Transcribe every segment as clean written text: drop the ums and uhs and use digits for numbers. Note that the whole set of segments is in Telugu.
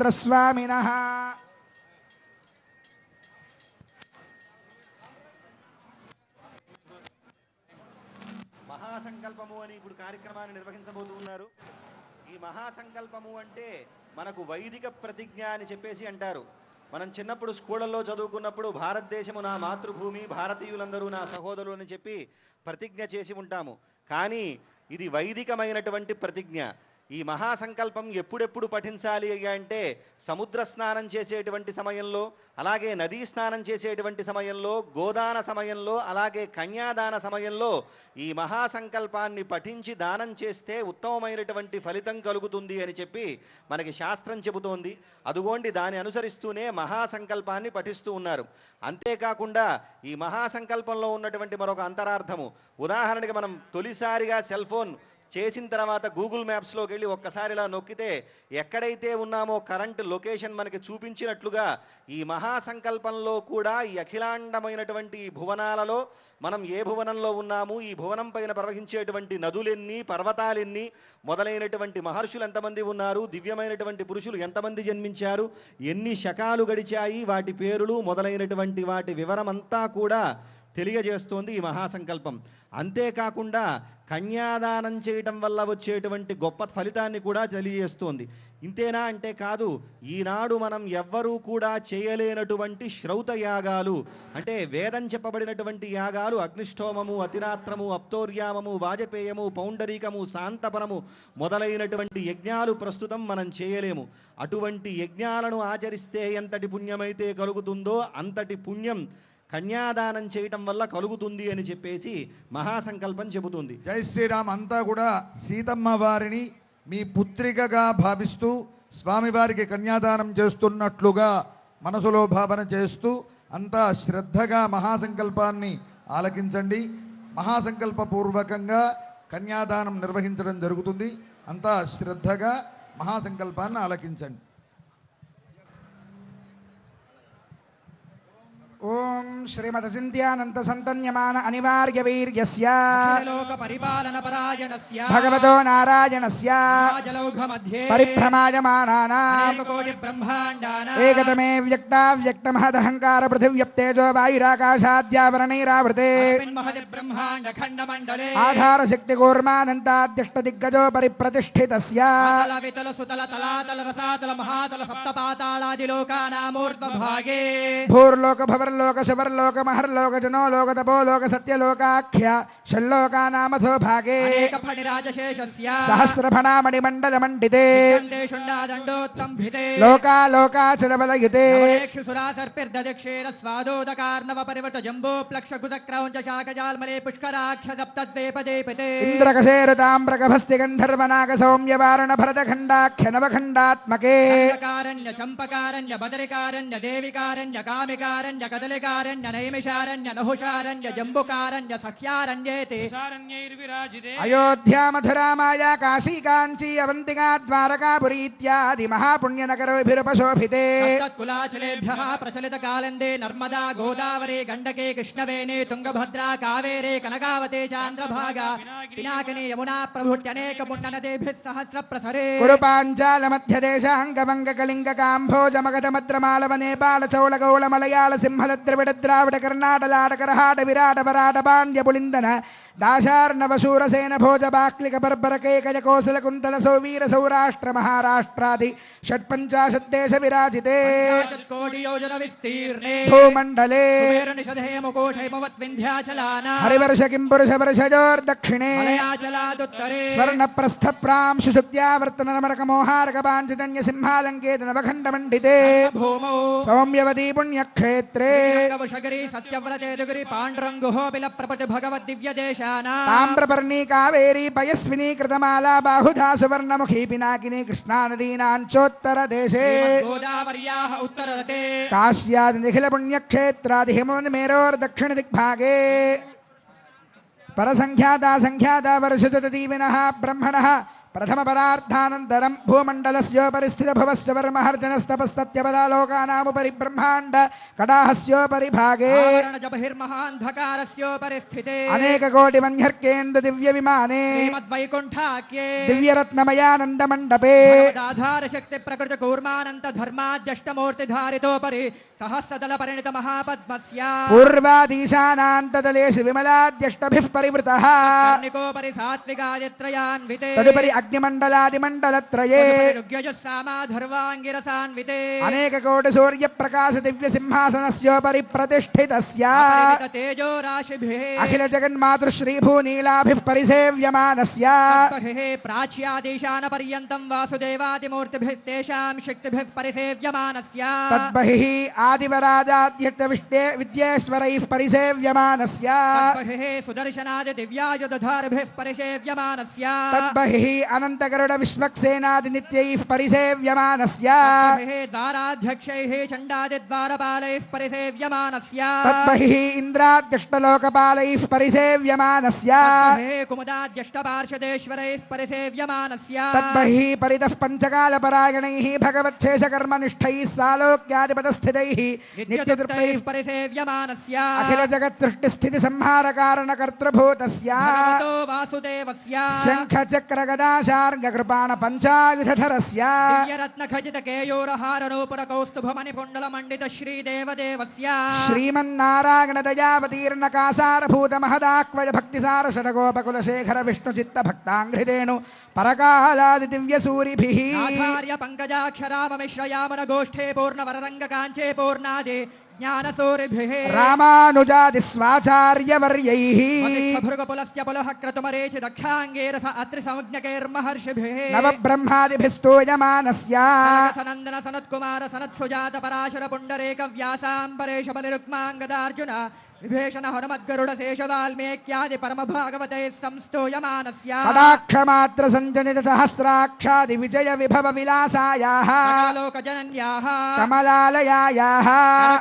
త్రస్వామినః. మహాసంకల్పము అని ఇప్పుడు కార్యక్రమాన్ని నిర్వహించబోతున్నారు. ఈ మహాసంకల్పము అంటే మనకు వైదిక ప్రతిజ్ఞ అని చెప్పేసి అంటారు. మనం చిన్నప్పుడు స్కూళ్ళల్లో చదువుకున్నప్పుడు భారతదేశము నా మాతృభూమి, భారతీయులందరూ నా సహోదరులు అని చెప్పి ప్రతిజ్ఞ చేసి ఉంటాము. కానీ ఇది వైదికమైనటువంటి ప్రతిజ్ఞ. ఈ మహాసంకల్పం ఎప్పుడెప్పుడు పఠించాలి అంటే సముద్ర స్నానం చేసేటువంటి సమయంలో, అలాగే నదీ స్నానం చేసేటువంటి సమయంలో, గోదాన సమయంలో, అలాగే కన్యాదాన సమయంలో ఈ మహాసంకల్పాన్ని పఠించి దానం చేస్తే ఉత్తమమైనటువంటి ఫలితం కలుగుతుంది అని చెప్పి మనకి శాస్త్రం చెబుతోంది. అదుగోండి దాన్ని అనుసరిస్తూనే మహాసంకల్పాన్ని పఠిస్తూ ఉన్నారు. అంతేకాకుండా ఈ మహాసంకల్పంలో ఉన్నటువంటి మరొక అంతరార్థము, ఉదాహరణకి మనం తొలిసారిగా సెల్ ఫోన్ చేసిన తర్వాత గూగుల్ మ్యాప్స్లోకి వెళ్ళి ఒక్కసారి ఇలా నొక్కితే ఎక్కడైతే ఉన్నామో కరెంట్ లొకేషన్ మనకి చూపించినట్లుగా ఈ మహాసంకల్పంలో కూడా ఈ అఖిలాండమైనటువంటి ఈ భువనాలలో మనం ఏ భువనంలో ఉన్నాము, ఈ భువనం పైన ప్రవహించేటువంటి నదులెన్ని, పర్వతాలెన్ని, మొదలైనటువంటి మహర్షులు ఎంతమంది ఉన్నారు, దివ్యమైనటువంటి పురుషులు ఎంతమంది జన్మించారు, ఎన్ని శకాలు గడిచాయి, వాటి పేరులు మొదలైనటువంటి వాటి వివరమంతా కూడా తెలియజేస్తోంది ఈ మహాసంకల్పం. అంతేకాకుండా కన్యాదానం చేయటం వల్ల వచ్చేటువంటి గొప్ప ఫలితాన్ని కూడా తెలియజేస్తోంది. ఇంతేనా అంటే కాదు, ఈనాడు మనం ఎవ్వరూ కూడా చేయలేనటువంటి శ్రౌత యాగాలు అంటే వేదం చెప్పబడినటువంటి యాగాలు అగ్నిష్టోమము, అతిరాత్రము, అప్తోర్యామము, వాజపేయము, పౌండరీకము, శాంతపరము మొదలైనటువంటి యజ్ఞాలు ప్రస్తుతం మనం చేయలేము. అటువంటి యజ్ఞాలను ఆచరిస్తే ఎంతటి పుణ్యమైతే కలుగుతుందో అంతటి పుణ్యం కన్యాదానం చేయటం వల్ల కలుగుతుంది అని చెప్పేసి మహాసంకల్పం చెబుతుంది. జై శ్రీరామ్. అంతా కూడా సీతమ్మ వారిని మీ పుత్రికగా భావిస్తూ స్వామివారికి కన్యాదానం చేస్తున్నట్లుగా మనసులో భావన చేస్తూ అంతా శ్రద్ధగా మహాసంకల్పాన్ని ఆలకించండి. మహాసంకల్పపూర్వకంగా కన్యాదానం నిర్వహించడం జరుగుతుంది. అంతా శ్రద్ధగా మహాసంకల్పాన్ని ఆలకించండి. ఓం శ్రీమద్ చింత్యానంత సంతన్యమాన అనివార్య వీర్యస్య లోక పరిపాలన పరాయణస్య భగవతో నారాయణస్య రాజలౌఘ మధ్యే పరిభ్రమాయమానానాం కోటి బ్రహ్మాండానాం ఏకతమే వ్యక్త మహదహంకార పృథివ్యప్తేజో వాయురాకాశాద్యావరణైరావృతే మహది బ్రహ్మాండ ఖండ మండలే ఆధార శక్తి కూర్మానంతాద్యష్ట దిగ్గజో పరిప్రతిష్ఠితస్య అతల వితల సుతల తలాతల రసాతల మహాతల సప్త పాతాళాది లోకానామూర్ధ్వ భాగే భూర్లోక భవర్లోక శువర్లోక మహర్లోక జనోలోక తపోలోక సత్యలోకాఖ్య షల్లోకానామథో భాగే అనేక ఫణిరాజశేషస్య సహస్రఫణామణి మండల మండితే దండోత్తంభితే లోకాలోకాచలబలయుతే సురా సర్పిర్దక్షేర స్వాదోదకార్ణవ పరివట జంబో ప్లక్ష కుదక్రౌంచ శాకజాల్మలే పుష్కరాఖ్య సప్తద్వేపదేపితే ఇంద్రకశేరుతామ్రకభస్తి గంధర్వనాగ సౌమ్య వారణ భరతఖండాఖ్య నవఖండాత్మకే కారణ్య చంపకారణ్య బదరికారణ్య దేవికారణ్య కామికారణ్య కదలికారణ్య నైమిషారణ్య నహుషారణ్య జంబుకారణ్య సఖ్యారణ్యేతే అయోధ్యా మధురా మాయా కాశీ కాంచీ అవంతికా ద్వారకాపురీ ఇత్యాది మహాపుణ్యనగరోభిరుపశోభితే కులాచలేభ్యః ప్రచలిత కాలందే నర్మదా గోదావరి గండకే కృష్ణవేణి తుంగభద్రా కావేరే కనకావతే చాంద్రభాగా పినాకిని యమునా ప్రభుత్యనేక పుణ్యనదేభిః సహస్ర ప్రసరే కురు పాంచాల మధ్యదేశాంగవంగ కళింగ కాంభోజ మగధ మద్రమాళవ నేపాళ చౌళ గౌళ మలయాళ సింహల ద్రవిడ ద్రావిడ కర్ణాటలాట కరహాట విరాట వరాట పాండ్య పులిందన దాశార్ణవ శూరసేన భోజ బాక్లిక బర్బర కేకయ కోసల కుంతల సౌవీర సౌరాష్ట్ర మహారాష్ట్రాది షట్పంచాశద్దేశ విరాజితే కోటి యోజన విస్తీర్ణే భూమండలే హరివర్ష కింపురుష వర్షజోర్దక్షిణే స్వర్ణ ప్రస్థ ప్రాంశు శుక్త్యావర్తన నమరక మోహారక పాంచజన్య సింహాలంకేత నవఖండ మండితే సౌమ్యవతీ పుణ్యక్షేత్రే సత్యవ్రతేజగిరి పాండురంగుహో బిల ప్రపటి భగవద్ దివ్య దేశ తామ్రపర్ణీ కావేరీ పయస్వినీ కృతమాలా బాహుధా సువర్ణముఖీ పినాకినీ కృష్ణానదీనాంచోత్తర దేశే గోదావర్యాః ఉత్తరతే కాశ్యాది నిఖిల పుణ్యక్షేత్రాది హిమోన్మేరోర్దక్షిణ దిగ్భాగే పరసంఖ్యాతా సంఖ్యాతా వర్షజతదీవినః బ్రహ్మణః ప్రథమ పరార్థానంతరం భూమండలస్యోపరి స్థితభువస్య వర్మహర్జనస్తపస్తత్యబలాలోకానాముపరి బ్రహ్మాండ కడాహస్యోపరి భాగే బహిర్మహాంధకారస్యోపరి స్థితే అనేక కోటి మన్యర్కేందు దివ్య విమానే శ్రీమద్వైకుంఠాఖ్యే దివ్యరత్నమయానంద మండపే ఆధార శక్తి ప్రకృతి కూర్మానంత ధర్మాద్యష్టమూర్తిధారితోపరి సహస్రదల పరిణిత మహాపద్మస్య పూర్వాదీశానాంతదలేషు విమలాద్యష్టభిః పరివృతః కర్ణికోపరి సాత్వికాదిత్రయాన్వితే తదుపరి అగ్నిమండలాదిమండలత్రయే రుగ్యజస్సామాధర్వాంగిరసాన్వితే అనేక కోటి సూర్య ప్రకాశ దివ్య సింహాసనస్యోపరి ప్రతిష్ఠితస్య అపరిమిత తేజో రాశిభిః అఖిల జగన్మాతృశ్రీ భూనీలాభిః పరిసేవ్యమానస్య బహిః ప్రాచ్యాదీశాన పర్యంతం వాసుదేవాదిమూర్తిభిస్తేషాం శక్తిభిః పరిసేవ్యమానస్య తద్బహిః ఆదివరాజాద్యక్త విద్యేశ్వరైః పరిసేవ్యమానస్య బహిః సుదర్శనాది దివ్యాయుధధారిభిః పరిసేవ్యమానస్య తద్బహిః అనంతగరుడ విశ్వక్సేనాది నిత్యైః పరిసేవ్యమానస్య బహిః ద్వారాధ్యక్షైః చండాదిద్వారపాలైః పరిసేవ్యమానస్య తద్బహిః ఇంద్రాద్యష్టలోకపాలైః పరిసేవ్యమానస్య బహిః కుముదాద్యష్టపార్షదేశ్వరైః పరిసేవ్యమానస్య తద్బహిః పరితః పంచకాలపరాయణైః భగవచ్చేషకర్మనిష్ఠైः సాలోక్యాధిపతస్థితైః నిత్యతృప్తైః పరిసేవ్యమానస్య అఖిల జగత్ సృష్టి స్థితి సంహార కారణ కర్తృభూతస్య భగవతో వాసుదేవస్య శంఖ చక్ర గదాశార్గ కృపాణ పంచాయుధరస్య దివ్యరత్న ఖచిత కేయూరహార నూపుర కౌస్తుభమణి పుండల మండిత శ్రీదేవదేవస్య శ్రీమన్నారాయణ దయావతీర్ణ కాసారభూత మహదాక్వయ భక్తిసార షడగోపకుల శేఖర విష్ణు చిత్త భక్తాంఘ్రిరేణు పరకాలాది దివ్య సూరిభిః ఆచార్య పంకజాక్షరామమిశ్రయామన గోష్ఠే పూర్ణ వరరంగ కాంచే పూర్ణాది జ్ఞానసూరిభిః రామానుజాది స్వాచార్యవర్యైః భృగపులస్య పులః క్రతుమరేచి దక్షాంగేరస అత్రి సంజ్ఞకైర్మహర్షిభిః నవబ్రహ్మాదిభిస్తూయమానస్య సనందన సనత్కుమార సనత్సుజాత పరాశర పుండరేక వ్యాసాంబరేష బలిరుక్మాంగదార్జున విభీషణ హనుమద్గరుడ శేష వాల్మీక్యాది పరమ భాగవతే సంస్తూయమానస్య కటాక్షమాత్ర సంజనిత సహస్రాక్షాది విజయ విభవ విలాసాయాః లోకజనన్యాః కమలాలయాయాః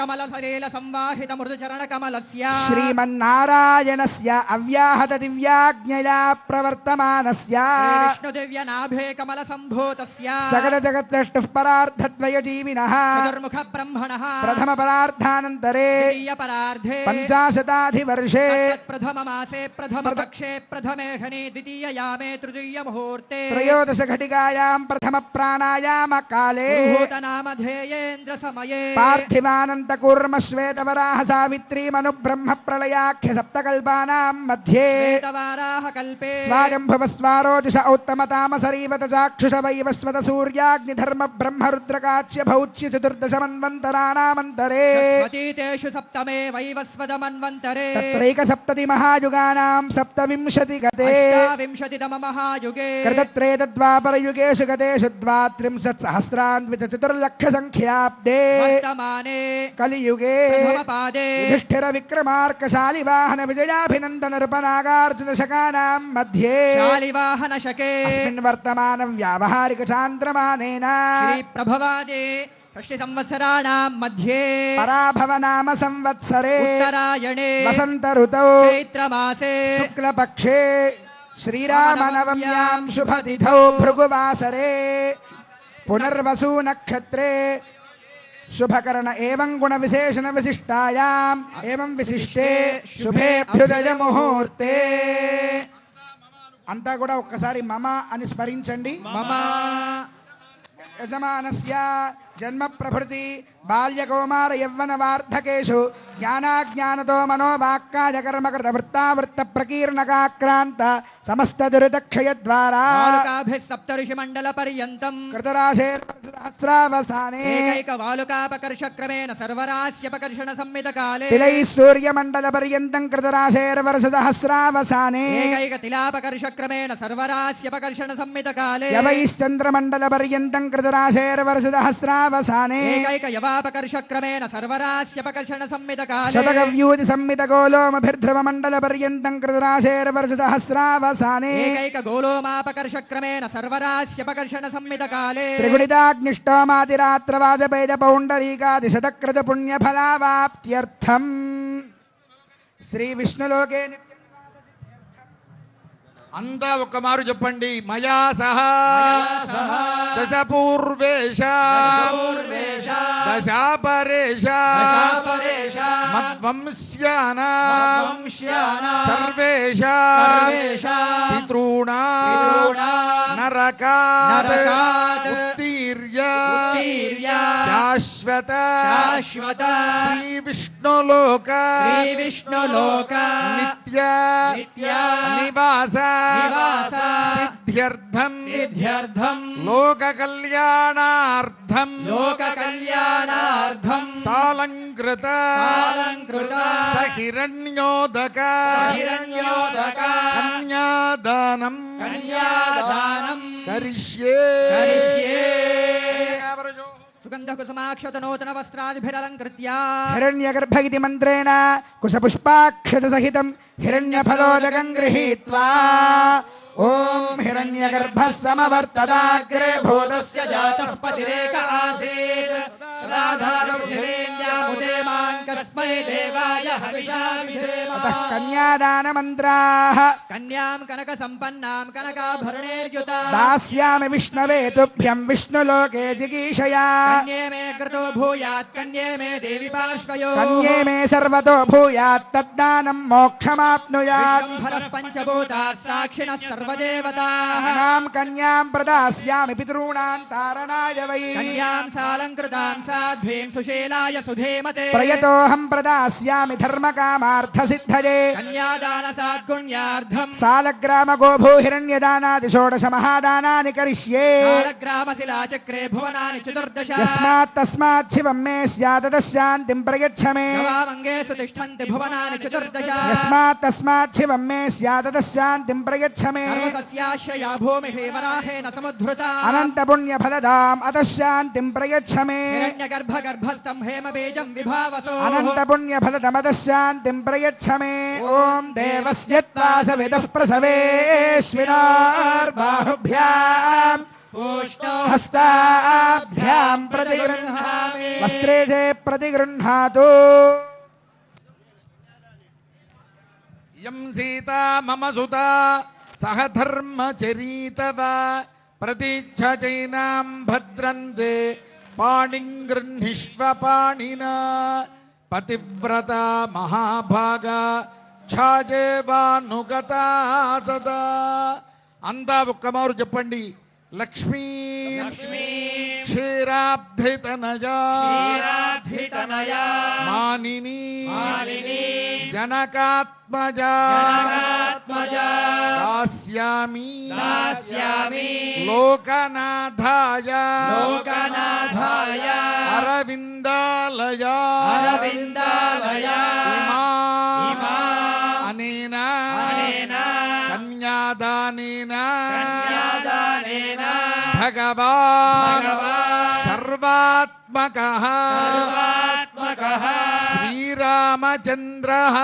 కమల సలీల సంవాహిత మృదు చరణ కమలస్య శ్రీమన్నారాయణస్య అవ్యాహత దివ్యాజ్ఞయా ప్రవర్తమానస్య విష్ణు దివ్య నాభే కమల సంభూతస్య సకల జగత్సృష్టుః పరార్థద్వయ జీవినః చతుర్ముఖ బ్రహ్మణః ప్రథమ పరార్థానంతరే ద్వితీయ పరార్ధే పంచాశతాధివర్షే ప్రథమ మాసే ప్రథమ పక్షే ప్రథమే ఘనే ద్వితీయ యామే తృతీయ ముహూర్తే త్రయోదశ ఘటికాయాం ప్రథమ ప్రాణాయామ కాలే నామధేయేంద్ర సమయే పార్థివానంత కూర్మ శ్వేతవరాహ సావిత్రీ మను బ్రహ్మ ప్రళయాఖ్య సప్తకల్పానాం మధ్యే వేదవారాహ కల్పే స్వాయంభవ స్వారోజుష ఔత్తమతామసరీవత చాక్షుష వైవస్వత సూర్యాగ్నిధర్మ బ్రహ్మ రుద్రకాచ్య భౌచ్య చతుర్దశ మన్వంతరాణామంతరే అతీతేషు సప్తమే వైవస్వత మన్వంతరే తత్రైక సప్తతి మహాయుగానాం సప్తవింశతి గతే వింశతితమ మహాయుగే కృతత్రేతద్వాపరయుగేషు గతేషు ద్వాత్రింశత్ సహస్రాన్విత చతుర్లక్ష సంఖ్యాబ్దే వర్తమానే కలియుగే ప్రథమ పాదే యుధిష్ఠిర విక్రమార్క శాలివాహన విజయాభినందన నృపనాగార్జున శకానాం మధ్యే శాలివాహన శకే అస్మిన్ వర్తమాన వ్యావహారిక చాంద్రమానేన శ్రీ ప్రభవాదే షష్ఠి సంవత్సరాణాం మధ్యే పరాభవ నామ సంవత్సరే ఉత్తరాయణే వసంత ఋతౌ చైత్రమాసే శుక్లపక్షే శ్రీరామనవమ్యాం శుభతిథౌ భృగువాసరే పునర్వసు నక్షత్రే శుభకరణ ఏవం గుణ విశేషణ విశిష్టాయాం ఏవం విశిష్టే శుభేభ్యుదయ ముహూర్తే అంతా కూడా ఒక్కసారి మమ అని స్మరించండి. మమ యజమానస్య జన్మ ప్రభృతి బాల్య కౌమార యవ్వన వార్ధకేషు జ్ఞానాజ్ఞానతో మనోవాక్కాయ కర్మకృత వృత్తావృత్త ప్రకీర్ణకాక్రాంత సమస్త దురితక్షయ ద్వారా వాలుకాభిః సప్తఋషి మండల పర్యంతం కృతరాశేర్వసహస్రావసానే ఏకైక వాలుకాపకర్ష క్రమేణ సర్వరాశ్యపకర్షణ సంమిత కాలే తిలైః సూర్యమండల పర్యంతం కృతరాశేర్వసహస్రావసానే ఏకైక తిలాపకర్ష క్రమేణ సర్వరాశ్యపకర్షణ సంమిత కాలే యవైశ్చంద్రమండల పర్యంతం కృతరాశేర్వసహస్రావసానే ఏకైక యవాపకర్ష క్రమేణ సర్వరాశ్యపకర్షణ సంమిత కాలే శతకవ్యూతి సంమిత గోలోమభిర్ధ్రువ మండల పర్యంతం కృతరాశేర్వసహస్రావసానే ఏకైక గోలోమాపకర్ష క్రమేణ సర్వరాశ్యపకర్షణ సంమిత కాలే త్రిగుణితాగ్నిష్టోమాతిరాత్ర వాజపేయ పౌండరీకాది శతకృత పుణ్యఫలావాప్త్యర్థం శ్రీ విష్ణులోకే అంతా ఒక మారు చెప్పండి. మయా సహా దశ పూర్వేశ దశాపరేశ మద్వంశ్యాన సర్వేశ పితॄణా నరకాత్ ఉత్తీర్య శాశ్వత శ్రీ విష్ణులోక నిత్య నివాస సిద్ధ్యర్థం లోక కళ్యాణార్థం సాలంకృత సహిరణ్యోదక కన్యాదానం కరిష్యే. సుగంధ కుసుమాక్షత నూతన వస్త్రాదిభిరలంకృత్య హిరణ్యగర్భ మంత్రేణ కుశపుష్పాక్షత సహితం హిరణ్యఫలోదకం గృహీత్వా ఓం హిరణ్యగర్భ సమవర్తదాగ్రే భూతస్య జాతః పతిరేక ఆసీత్ సదాధారం ధిరేణ్యాముదే మాం కస్మై దేవాయ హవిషా విధేమ. అతః కన్యాదాన మంత్రాః కన్యాం కనక సంపన్నాం కనకాభరణైర్యుతాం దాస్యామి విష్ణవే తుభ్యం విష్ణులోకే జిగీషయా. కన్యే మే కృతో భూయాత్ కన్యే మే దేవి పార్శ్వయో కన్యే మే సర్వతో భూయాత్ తద్దానం మోక్షమాప్నుయాత్. విశ్వంభరః పంచభూతాः సాక్షిణः సర్వదేవతాః. ఇమాం కన్యాం ప్రదాస్యామి పితॄణాం తారణాయ వై. కన్యాం సాలంకృతాం సాధ్వీం సుశీలాయ సుధేమతే. ప్రయతోహం ప్రదాస్యామి ధర్మకామార్థ సిద్ధయే. కన్యాదాన సాద్గుణ్యార్థం సాలగ్రామ గోభూ హిరణ్యదానాది షోడశ మహాదానాని కరిష్యే. కాలగ్రామశిలాచక్రే భువనాని చతుర్దశ. యస్మాత్ తస్మాత్ శివం మే స్యాత్ శాంతిం ప్రయచ్చ మే. గవామంగేషు తిష్టంతి భువనాని చతుర్దశ. యస్మాత్ తస్మాత్ శివం మే స్యాత్ శాంతిం ప్రయచ్చ మే. సర్వసస్యాశ్రయా భూమిః వరాహేన సముద్ధృతా. అనంత పుణ్య ఫలదాం అత శాంతిం ప్రయచ్చ మే. హిరణ్యగర్భగర్భస్థం హేమబీజం విభావసో. అనంత పుణ్య ఫలదమత శాంతిం ప్రయచ్చ మే. ఓం దేవస్య త్వాసవిదః ప్రసవేష్వినార్బాహుభ్యాం హస్తాభ్యాం ప్రతిగృహ్ణామి వస్త్రేజే ప్రతిగృహ్ణాతు. యం సీతా మమ సుతా సహ ధర్మచరీతవ ప్రతిచ్ఛచైనాం భద్రంతే పాణిం గృహ్ణిష్వ పాణినా పతివ్రత మహాభాగా ఛాజేవానుగతా సదా. అంతా ఒక్కమారు చెప్పండి. లక్ష్మీ క్షీరాబ్ధితనయా మానిని జనకాత్మజా దాస్యామి లోకనాథాయ అరవిందాలయా ఇమా అనేన కన్యాదానేన భగవాన్ సర్వాత్మకః శ్రీరామచంద్రః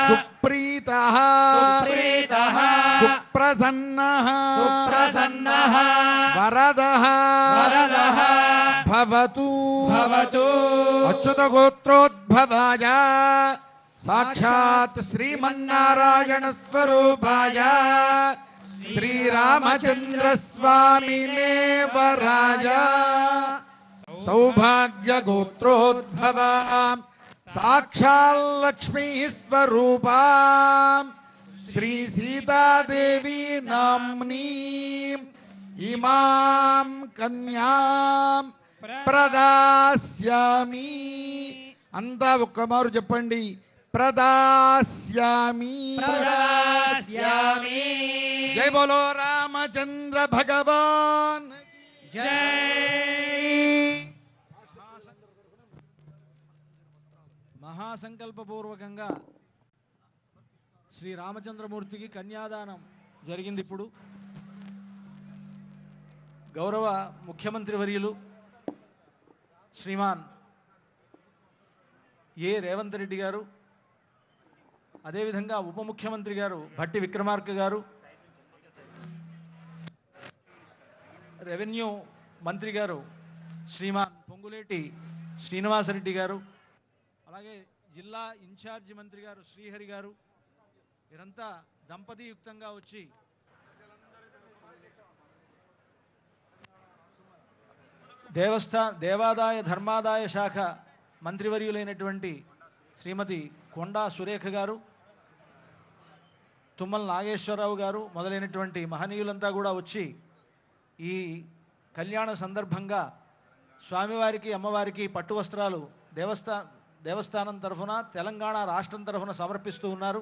సుప్రీతః సుప్రసన్నః వరదః భవతు అచ్యుత గోత్రోద్భవాయ సాక్షాత్ శ్రీమన్నారాయణ స్వరూపాయ శ్రీరామచంద్ర స్వామినే వరాయ సౌభాగ్య గోత్రోద్భవా సాక్షాల్లక్ష్మీ స్వరూపా శ్రీ సీతాదేవి నామ్నీ ఇమాం కన్యాం ప్రదాస్యామి. అంతా ఒక్కమారు చెప్పండి. ప్రదాస్యామి. జై బోలో రామచంద్ర భగవాన్ మహాసంకల్పపూర్వకంగా శ్రీ రామచంద్రమూర్తికి కన్యాదానం జరిగింది. ఇప్పుడు గౌరవ ముఖ్యమంత్రి వర్యులు శ్రీమాన్ ఏ రేవంత్ రెడ్డి గారు, అదేవిధంగా ఉప ముఖ్యమంత్రి గారు భట్టి విక్రమార్క గారు, రెవెన్యూ మంత్రి గారు శ్రీమాన్ పొంగులేటి శ్రీనివాసరెడ్డి గారు, అలాగే జిల్లా ఇన్ఛార్జి మంత్రి గారు శ్రీహరి గారు, వీరంతా దంపతియుక్తంగా వచ్చి దేవాదాయ ధర్మాదాయ శాఖ మంత్రివర్యులైనటువంటి శ్రీమతి కొండా సురేఖ గారు, తుమ్మల నాగేశ్వరరావు గారు మొదలైనటువంటి మహనీయులంతా కూడా వచ్చి ఈ కళ్యాణ సందర్భంగా స్వామివారికి అమ్మవారికి పట్టు వస్త్రాలు దేవస్థానం తరఫున తెలంగాణ రాష్ట్రం తరఫున సమర్పిస్తూ ఉన్నారు.